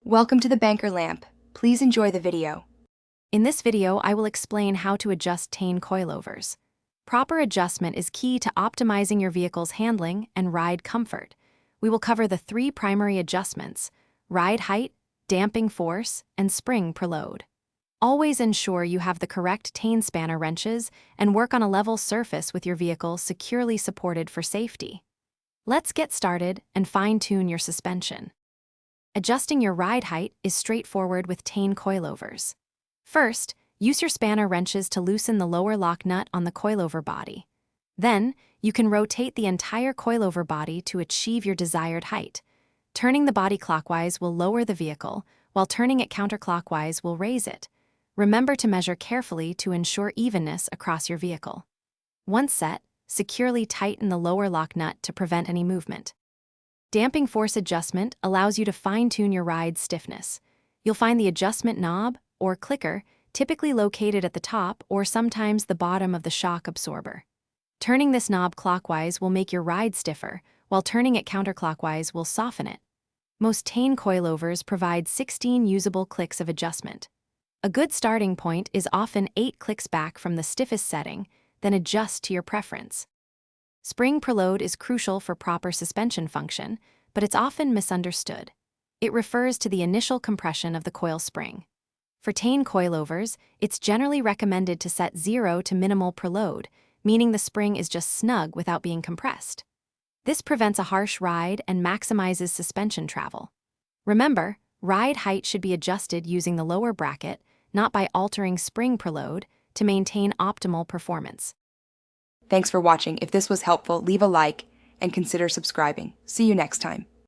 Welcome to the banker lamp. Please enjoy the video. In this video, I will explain how to adjust Tein coilovers. Proper adjustment is key to optimizing your vehicle's handling and ride comfort. We will cover the three primary adjustments: ride height, damping force, and spring per load. Always ensure you have the correct Tein spanner wrenches and work on a level surface with your vehicle securely supported for safety. Let's get started and fine-tune your suspension. Adjusting your ride height is straightforward with Tein coilovers. First, use your spanner wrenches to loosen the lower lock nut on the coilover body. Then, you can rotate the entire coilover body to achieve your desired height. Turning the body clockwise will lower the vehicle, while turning it counterclockwise will raise it. Remember to measure carefully to ensure evenness across your vehicle. Once set, securely tighten the lower lock nut to prevent any movement. Damping force adjustment allows you to fine-tune your ride's stiffness. You'll find the adjustment knob, or clicker, typically located at the top or sometimes the bottom of the shock absorber. Turning this knob clockwise will make your ride stiffer, while turning it counterclockwise will soften it. Most Tein coilovers provide 16 usable clicks of adjustment. A good starting point is often 8 clicks back from the stiffest setting, then adjust to your preference. Spring per load is crucial for proper suspension function, but it's often misunderstood. It refers to the initial compression of the coil spring. For Tein coilovers, it's generally recommended to set 0 to minimal per load, meaning the spring is just snug without being compressed. This prevents a harsh ride and maximizes suspension travel. Remember, ride height should be adjusted using the lower bracket, not by altering spring per load, to maintain optimal performance. Thanks for watching. If this was helpful, leave a like and consider subscribing. See you next time.